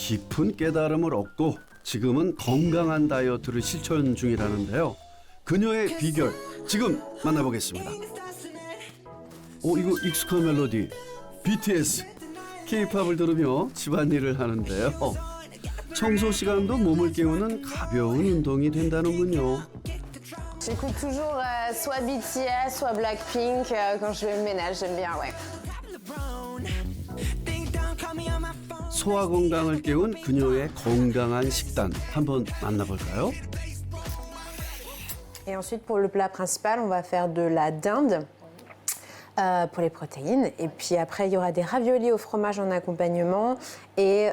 깊은 깨달음을 얻고 지금은 건강한 다이어트를 실천 중이라는데요. 그녀의 비결 지금 만나보겠습니다. 이거 익숙한 멜로디 BTS K-팝을 들으며 집안일을 하는데요. 청소 시간도 몸을 깨우는 가벼운 운동이 된다는군요. J'écoute toujours soit BTS, soit Blackpink quand je fais le ménage, j'aime bien, ouais. 소화 건강을 깨운 그녀의 건강한 식단 한번 만나볼까요? Et ensuite, pour le plat principal, on va faire de la dinde pour les protéines. Et puis après, il y aura des raviolis au fromage en accompagnement et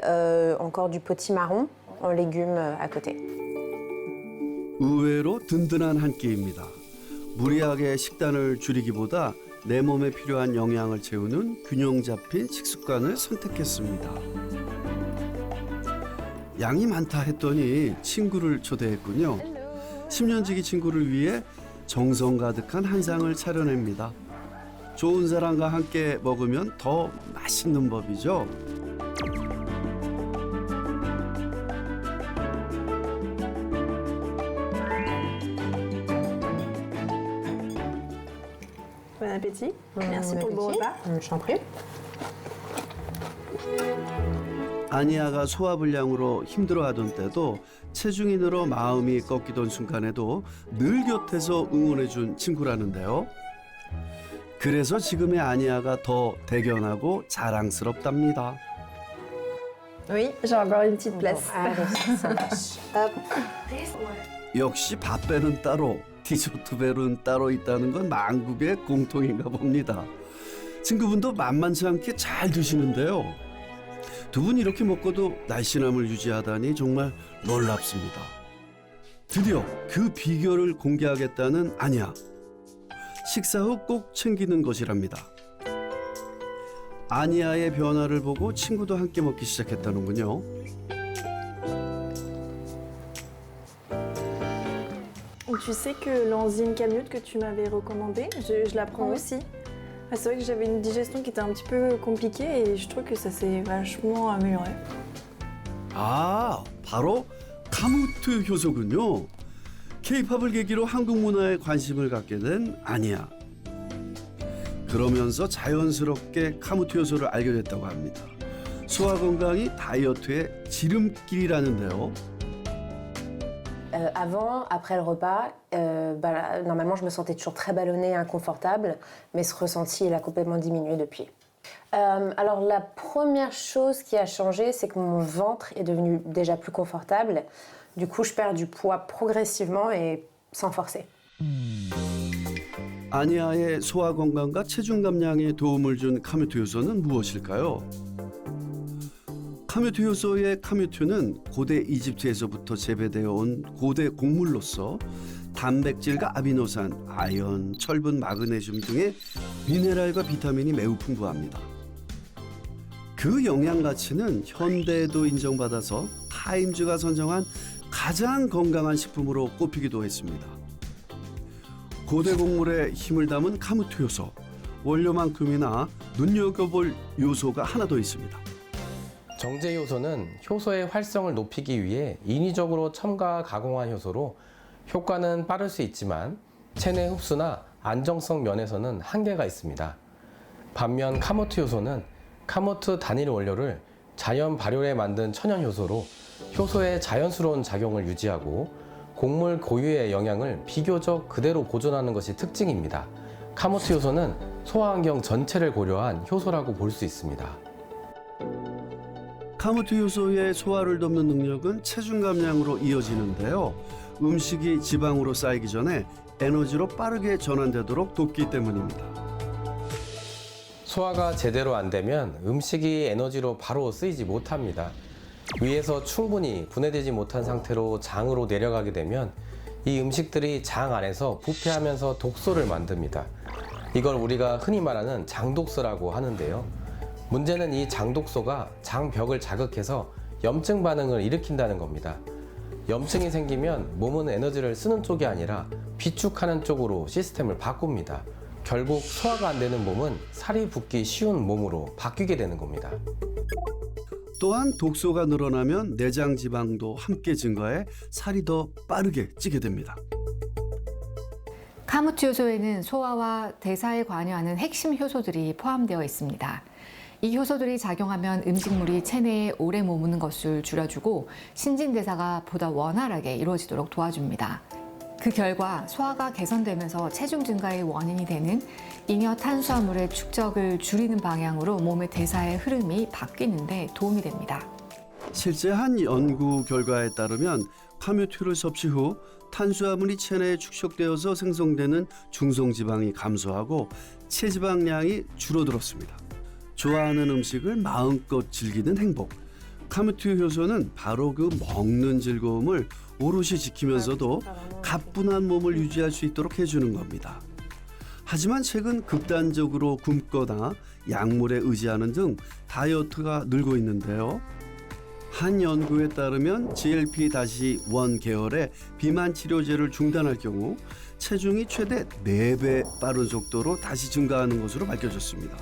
encore du potimarron en légumes à côté. 의외로 든든한 한 끼입니다. 무리하게 식단을 줄이기보다 내 몸에 필요한 영양을 채우는 균형 잡힌 식습관을 선택했습니다. 양이 많다 했더니 친구를 초대했군요. 10년지기 친구를 위해 정성 가득한 한상을 차려냅니다. 좋은 사람과 함께 먹으면 더 맛있는 법이죠. Bon appétit. Merci pour le bon repas. Je t'en prie. 아니아가 소화불량으로 힘들어하던 때도 체중이 늘어 마음이 꺾이던 순간에도 늘 곁에서 응원해준 친구라는데요. 그래서 지금의 아니아가 더 대견하고 자랑스럽답니다. Oui, j'ai encore une petite place. Allez, ça marche. Hop. 역시 밥배는 따로 디저트배는 따로 있다는 건 만국의 공통인가 봅니다. 친구분도 만만치 않게 잘 드시는데요. 두 분 이렇게 먹고도 날씬함을 유지하다니 정말 놀랍습니다. 드디어 그 비결을 공개하겠다는 아니야. 식사 후 꼭 챙기는 것이랍니다. 아니아의 변화를 보고 친구도 함께 먹기 시작했다는군요. Tu sais que l'enzyme Calmute que tu m'avais recommandée, je la prends aussi. Ah, c'est vrai que j'avais une digestion qui était un petit peu compliquée et je trouve que ça s'est vachement amélioré. 아, 바로 카무트 효소군요. K-팝을 계기로 한국 문화에 관심을 갖게 된 아니야. 그러면서 자연스럽게 카무트 효소를 알게 됐다고 합니다. 소화 건강이 다이어트의 지름길이라는데요. Avant, après le repas, normalement, je me sentais toujours très ballonnée, inconfortable, mais ce ressenti, il a complètement diminué depuis. Alors, la première chose qui a changé, c'est que mon ventre est devenu déjà plus confortable. Du coup, je perds du poids progressivement et sans forcer. 아니아의 소화 건강과 체중 감량에 도움을 준 카뮤트 효소는 무엇일까요? 카뮤트 효소의 카뮤트는 고대 이집트에서부터 재배되어 온 고대 곡물로서 단백질과 아미노산, 아연, 철분, 마그네슘 등의 미네랄과 비타민이 매우 풍부합니다. 그 영양 가치는 현대에도 인정받아서 타임즈가 선정한 가장 건강한 식품으로 꼽히기도 했습니다. 고대 곡물에 힘을 담은 카무트 효소, 원료만큼이나 눈여겨볼 요소가 하나 더 있습니다. 정제 효소는 효소의 활성을 높이기 위해 인위적으로 첨가 가공한 효소로 효과는 빠를 수 있지만 체내 흡수나 안정성 면에서는 한계가 있습니다. 반면 카모트 효소는 카모트 단일 원료를 자연 발효에 만든 천연 효소로 효소의 자연스러운 작용을 유지하고 곡물 고유의 영양을 비교적 그대로 보존하는 것이 특징입니다. 카모트 효소는 소화환경 전체를 고려한 효소라고 볼 수 있습니다. 카무트 효소의 소화를 돕는 능력은 체중 감량으로 이어지는데요. 음식이 지방으로 쌓이기 전에 에너지로 빠르게 전환되도록 돕기 때문입니다. 소화가 제대로 안 되면 음식이 에너지로 바로 쓰이지 못합니다. 위에서 충분히 분해되지 못한 상태로 장으로 내려가게 되면 이 음식들이 장 안에서 부패하면서 독소를 만듭니다. 이걸 우리가 흔히 말하는 장독소라고 하는데요. 문제는 이 장독소가 장벽을 자극해서 염증 반응을 일으킨다는 겁니다. 염증이 생기면 몸은 에너지를 쓰는 쪽이 아니라 비축하는 쪽으로 시스템을 바꿉니다. 결국 소화가 안 되는 몸은 살이 붙기 쉬운 몸으로 바뀌게 되는 겁니다. 또한 독소가 늘어나면 내장 지방도 함께 증가해 살이 더 빠르게 찌게 됩니다. 카무트 효소에는 소화와 대사에 관여하는 핵심 효소들이 포함되어 있습니다. 이 효소들이 작용하면 음식물이 체내에 오래 머무는 것을 줄여주고 신진대사가 보다 원활하게 이루어지도록 도와줍니다. 그 결과 소화가 개선되면서 체중 증가의 원인이 되는 잉여 탄수화물의 축적을 줄이는 방향으로 몸의 대사의 흐름이 바뀌는 데 도움이 됩니다. 실제 한 연구 결과에 따르면 카뮤트를 섭취 후 탄수화물이 체내에 축적되어서 생성되는 중성지방이 감소하고 체지방량이 줄어들었습니다. 좋아하는 음식을 마음껏 즐기는 행복. 카뮤트 효소는 바로 그 먹는 즐거움을 오롯이 지키면서도 가뿐한 몸을 유지할 수 있도록 해주는 겁니다. 하지만 최근 극단적으로 굶거나 약물에 의지하는 등 다이어트가 늘고 있는데요. 한 연구에 따르면 GLP-1 계열의 비만 치료제를 중단할 경우 체중이 최대 4배 빠른 속도로 다시 증가하는 것으로 밝혀졌습니다.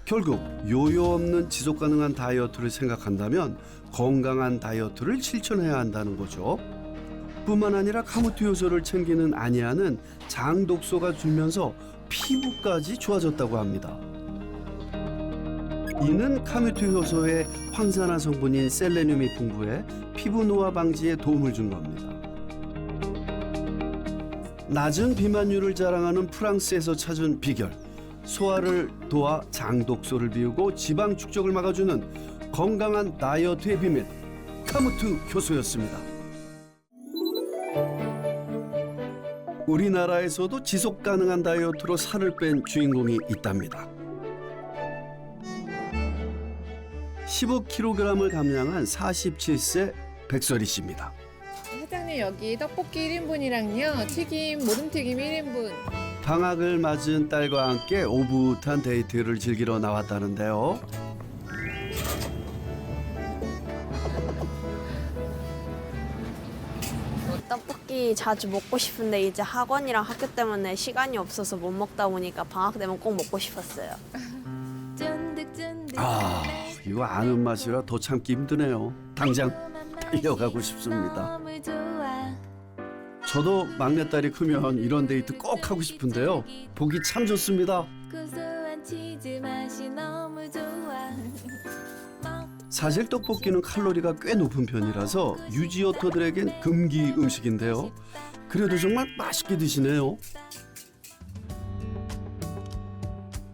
결국 요요 없는 지속 가능한 다이어트를 생각한다면 건강한 다이어트를 실천해야 한다는 거죠. 뿐만 아니라 카무트 효소를 챙기는 아니아는 장 독소가 줄면서 피부까지 좋아졌다고 합니다. 이는 카뮤트 효소의 황산화 성분인 셀레늄이 풍부해 피부 노화 방지에 도움을 준 겁니다. 낮은 비만율을 자랑하는 프랑스에서 찾은 비결. 소화를 도와 장 독소를 비우고 지방 축적을 막아주는 건강한 다이어트의 비밀. 카무트 효소였습니다. 우리나라에서도 지속 가능한 다이어트로 살을 뺀 주인공이 있답니다. 15kg을 감량한 47세 백설이 씨입니다. 사장님 여기 떡볶이 1인분이랑요 튀김 모듬튀김 1인분. 방학을 맞은 딸과 함께 오붓한 데이트를 즐기러 나왔다는데요. 떡볶이 자주 먹고 싶은데 이제 학원이랑 학교 때문에 시간이 없어서 못 먹다 보니까 방학 되면 꼭 먹고 싶었어요. 아, 이거 아는 맛이라 더 참기 힘드네요. 당장 달려가고 싶습니다. 저도 막내딸이 크면 이런 데이트 꼭 하고 싶은데요. 보기 참 좋습니다. 사실 떡볶이는 칼로리가 꽤 높은 편이라서 유지어터들에겐 금기 음식인데요. 그래도 정말 맛있게 드시네요.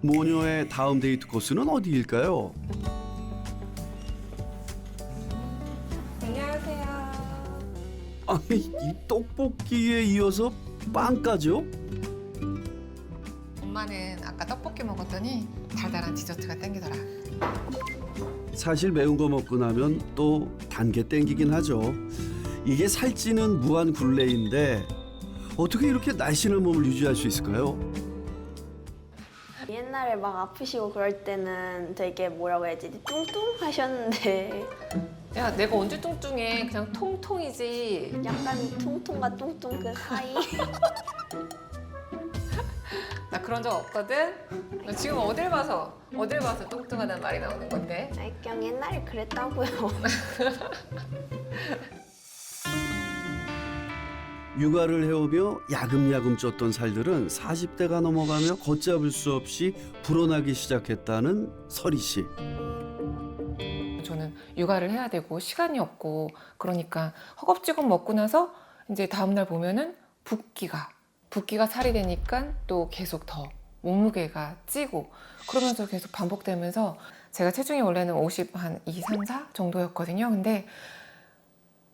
모녀의 다음 데이트 코스는 어디일까요? 아니, 이 떡볶이에 이어서 빵까지요? 엄마는 아까 떡볶이 먹었더니 달달한 디저트가 땡기더라. 사실 매운 거 먹고 나면 또 단 게 땡기긴 하죠. 이게 살찌는 무한 굴레인데 어떻게 이렇게 날씬한 몸을 유지할 수 있을까요? 옛날에 막 아프시고 그럴 때는 되게 뭐라고 해야지 뚱뚱하셨는데 야 내가 언제 뚱뚱해? 그냥 통통이지. 약간 퉁퉁과 뚱뚱 그 사이. 나 그런 적 없거든. 너 지금 어딜 봐서 뚱뚱하다는 말이 나오는 건데. 아이, 그냥 옛날에 그랬다고요. 육아를 해오며 야금야금 쪘던 살들은 40대가 넘어가며 걷잡을 수 없이 불어나기 시작했다는 설희 씨. 저는 육아를 해야 되고 시간이 없고 그러니까 허겁지겁 먹고 나서 이제 다음날 보면은 붓기가 살이 되니까 또 계속 더 몸무게가 찌고 그러면서 계속 반복되면서 제가 체중이 원래는 50 한 2, 3, 4 정도였거든요. 근데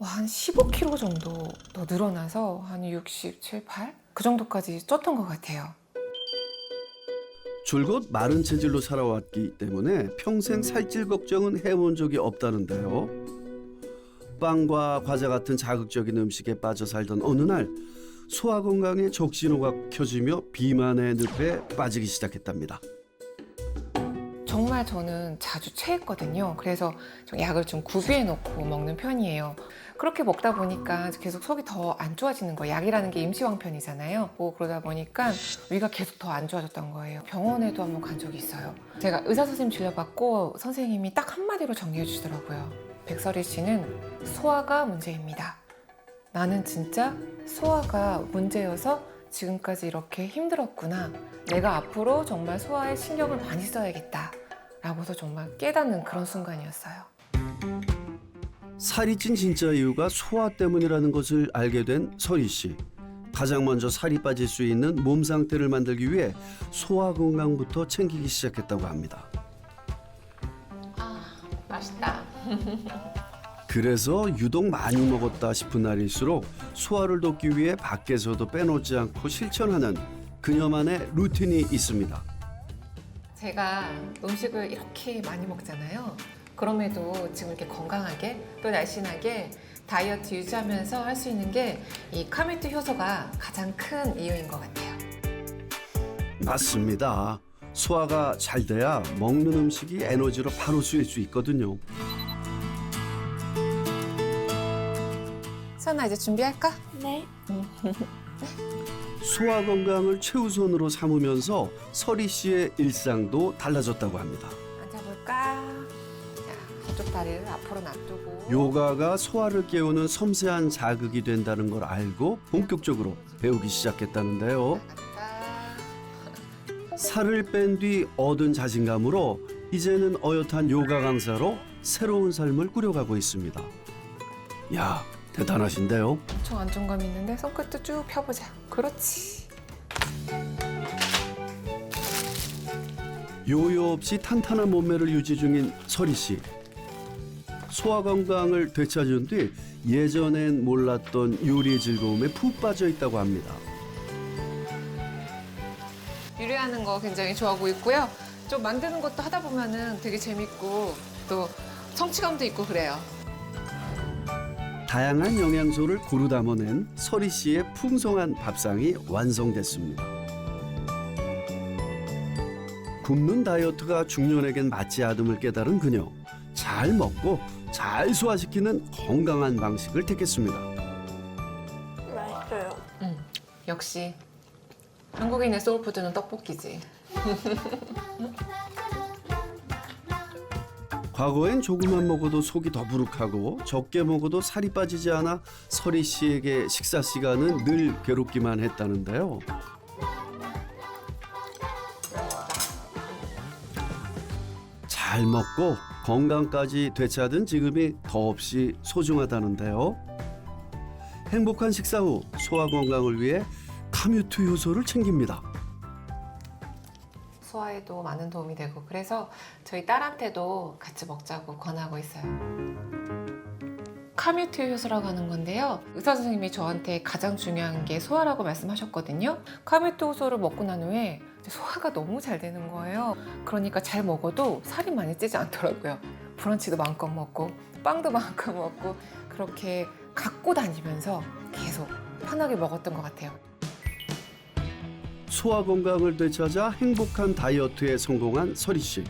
한 15kg 정도 더 늘어나서 한 67, 8? 그 정도까지 쪘던 것 같아요. 줄곧 마른 체질로 살아왔기 때문에 평생 살찔 걱정은 해본 적이 없다는데요. 빵과 과자 같은 자극적인 음식에 빠져 살던 어느 날 소화 건강에 적신호가 켜지며 비만의 늪에 빠지기 시작했답니다. 정말 저는 자주 체했거든요. 그래서 좀 약을 좀 구비해 놓고 먹는 편이에요. 그렇게 먹다 보니까 계속 속이 더 안 좋아지는 거예요. 약이라는 게 임시방편이잖아요. 뭐 그러다 보니까 위가 계속 더 안 좋아졌던 거예요. 병원에도 한번 간 적이 있어요. 제가 의사 선생님 진료받고 선생님이 딱 한마디로 정리해 주시더라고요. 백설이 씨는 소화가 문제입니다. 나는 진짜 소화가 문제여서 지금까지 이렇게 힘들었구나. 내가 앞으로 정말 소화에 신경을 많이 써야겠다. 라고서 정말 깨닫는 그런 순간이었어요. 살이 찐 진짜 이유가 소화 때문이라는 것을 알게 된 설희 씨. 가장 먼저 살이 빠질 수 있는 몸 상태를 만들기 위해 소화 건강부터 챙기기 시작했다고 합니다. 맛있다. 그래서 유독 많이 먹었다 싶은 날일수록 소화를 돕기 위해 밖에서도 빼놓지 않고 실천하는 그녀만의 루틴이 있습니다. 제가 음식을 이렇게 많이 먹잖아요. 그럼에도 지금 이렇게 건강하게 또 날씬하게 다이어트 유지하면서 할 수 있는 게 이 카뮤트 효소가 가장 큰 이유인 것 같아요. 맞습니다. 소화가 잘 돼야 먹는 음식이 에너지로 바로 쓰일 수 있거든요. 선아 이제 준비할까? 네. 소화 건강을 최우선으로 삼으면서 설희 씨의 일상도 달라졌다고 합니다. 앉아볼까? 자, 저쪽 다리를 앞으로 놔두고 요가가 소화를 깨우는 섬세한 자극이 된다는 걸 알고 본격적으로 배우기 시작했다는데요. 나갔다. 살을 뺀 뒤 얻은 자신감으로 이제는 어엿한 요가 강사로 새로운 삶을 꾸려가고 있습니다. 야, 대단하신데요? 엄청 안정감 있는데 손끝도 쭉 펴보자. 그렇지. 요요 없이 탄탄한 몸매를 유지 중인 설희 씨. 소화 건강을 되찾은 뒤 예전엔 몰랐던 요리의 즐거움에 푹 빠져 있다고 합니다. 요리하는 거 굉장히 좋아하고 있고요. 좀 만드는 것도 하다 보면은 되게 재밌고 또 성취감도 있고 그래요. 다양한 영양소를 고루 담아낸 설희 씨의 풍성한 밥상이 완성됐습니다. 굶는 다이어트가 중년에겐 맞지 않음을 깨달은 그녀. 잘 먹고 잘 소화시키는 건강한 방식을 택했습니다. 맛있어요. 역시 한국인의 소울푸드는 떡볶이지. 과거엔 조금만 먹어도 속이 더부룩하고 적게 먹어도 살이 빠지지 않아 설희 씨에게 식사 시간은 늘 괴롭기만 했다는데요. 잘 먹고 건강까지 되찾은 지금이 더없이 소중하다는데요. 행복한 식사 후 소화 건강을 위해 카뮤트 효소를 챙깁니다. 소화에도 많은 도움이 되고 그래서 저희 딸한테도 같이 먹자고 권하고 있어요. 카뮤트 효소라고 하는 건데요. 의사 선생님이 저한테 가장 중요한 게 소화라고 말씀하셨거든요. 카뮤트 효소를 먹고 난 후에 소화가 너무 잘 되는 거예요. 그러니까 잘 먹어도 살이 많이 찌지 않더라고요. 브런치도 마음껏 먹고 빵도 마음껏 먹고 그렇게 갖고 다니면서 계속 편하게 먹었던 것 같아요. 소화 건강을 되찾아 행복한 다이어트에 성공한 설희 씨.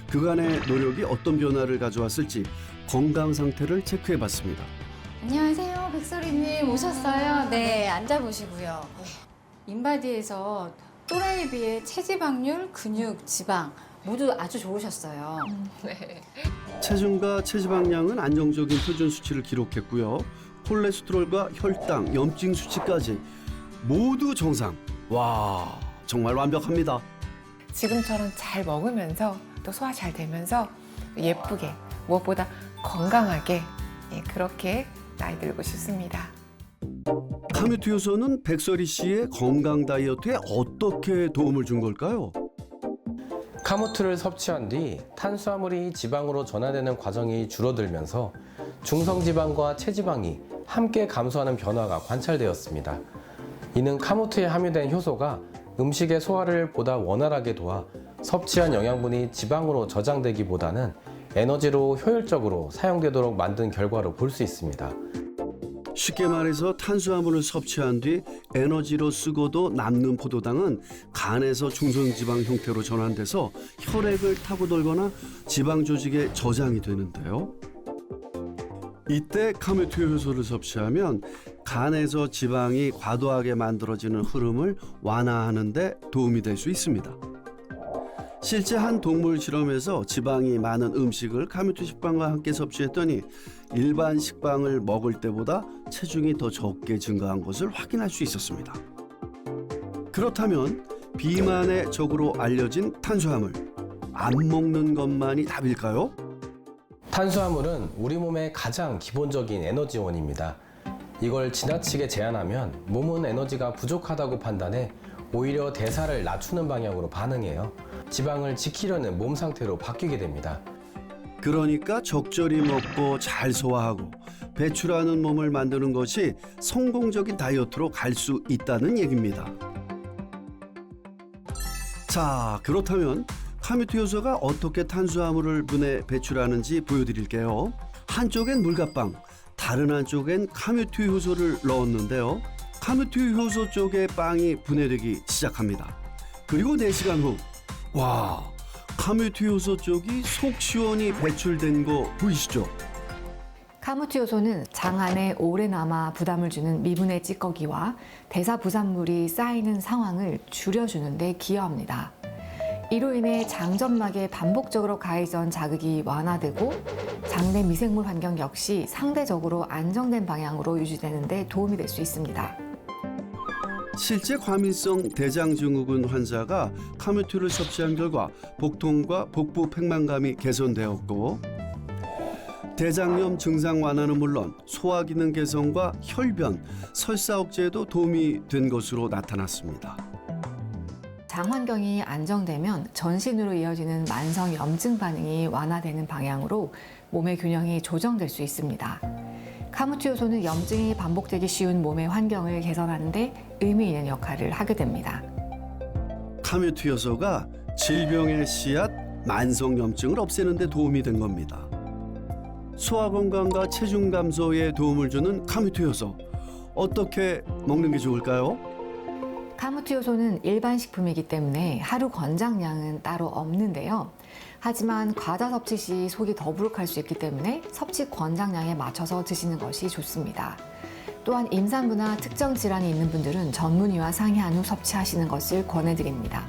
그간의 노력이 어떤 변화를 가져왔을지 건강 상태를 체크해봤습니다. 안녕하세요. 백설이님 오셨어요? 네, 앉아보시고요. 인바디에서 또래에 비해 체지방률, 근육, 지방 모두 아주 좋으셨어요. 네. 체중과 체지방량은 안정적인 표준 수치를 기록했고요. 콜레스테롤과 혈당, 염증 수치까지 모두 정상. 와, 정말 완벽합니다. 지금처럼 잘 먹으면서 또 소화 잘 되면서 예쁘게 무엇보다 건강하게 그렇게 나이 들고 싶습니다. 카뮤트 효소는 백설이 씨의 건강 다이어트에 어떻게 도움을 준 걸까요? 카무트를 섭취한 뒤 탄수화물이 지방으로 전환되는 과정이 줄어들면서 중성지방과 체지방이 함께 감소하는 변화가 관찰되었습니다. 이는 카무트에 함유된 효소가 음식의 소화를 보다 원활하게 도와 섭취한 영양분이 지방으로 저장되기보다는 에너지로 효율적으로 사용되도록 만든 결과로 볼 수 있습니다. 쉽게 말해서 탄수화물을 섭취한 뒤 에너지로 쓰고도 남는 포도당은 간에서 중성지방 형태로 전환돼서 혈액을 타고 돌거나 지방 조직에 저장이 되는데요. 이때 카뮤트 효소를 섭취하면 간에서 지방이 과도하게 만들어지는 흐름을 완화하는 데 도움이 될 수 있습니다. 실제 한 동물 실험에서 지방이 많은 음식을 카뮤트 식빵과 함께 섭취했더니 일반 식빵을 먹을 때보다 체중이 더 적게 증가한 것을 확인할 수 있었습니다. 그렇다면 비만의 적으로 알려진 탄수화물, 안 먹는 것만이 답일까요? 탄수화물은 우리 몸의 가장 기본적인 에너지원입니다. 이걸 지나치게 제한하면 몸은 에너지가 부족하다고 판단해 오히려 대사를 낮추는 방향으로 반응해요. 지방을 지키려는 몸 상태로 바뀌게 됩니다. 그러니까 적절히 먹고 잘 소화하고 배출하는 몸을 만드는 것이 성공적인 다이어트로 갈 수 있다는 얘기입니다. 자, 그렇다면 카뮤트 효소가 어떻게 탄수화물을 분해 배출하는지 보여드릴게요. 한쪽엔 물갓빵, 다른 한쪽엔 카뮤트 효소를 넣었는데요. 카뮤트 효소 쪽에 빵이 분해되기 시작합니다. 그리고 4시간 후, 와, 카뮤트 효소 쪽이 속 시원히 배출된 거 보이시죠? 카뮤트 효소는 장 안에 오래 남아 부담을 주는 미분의 찌꺼기와 대사 부산물이 쌓이는 상황을 줄여주는 데 기여합니다. 이로 인해 장점막에 반복적으로 가해전 자극이 완화되고 장내 미생물 환경 역시 상대적으로 안정된 방향으로 유지되는 데 도움이 될 수 있습니다. 실제 과민성 대장증후군 환자가 카뮤트를 섭취한 결과 복통과 복부 팽만감이 개선되었고 대장염 증상 완화는 물론 소화 기능 개선과 혈변, 설사 억제에도 도움이 된 것으로 나타났습니다. 장 환경이 안정되면 전신으로 이어지는 만성 염증 반응이 완화되는 방향으로 몸의 균형이 조정될 수 있습니다. 카뮤트 효소는 염증이 반복되기 쉬운 몸의 환경을 개선하는 데 의미 있는 역할을 하게 됩니다. 카뮤트 효소가 질병의 씨앗, 만성 염증을 없애는 데 도움이 된 겁니다. 소화 건강과 체중 감소에 도움을 주는 카뮤트 효소, 어떻게 먹는 게 좋을까요? 카뮤트 효소는 일반 식품이기 때문에 하루 권장량은 따로 없는데요. 하지만 과다 섭취 시 속이 더부룩할 수 있기 때문에 섭취 권장량에 맞춰서 드시는 것이 좋습니다. 또한 임산부나 특정 질환이 있는 분들은 전문의와 상의한 후 섭취하시는 것을 권해드립니다.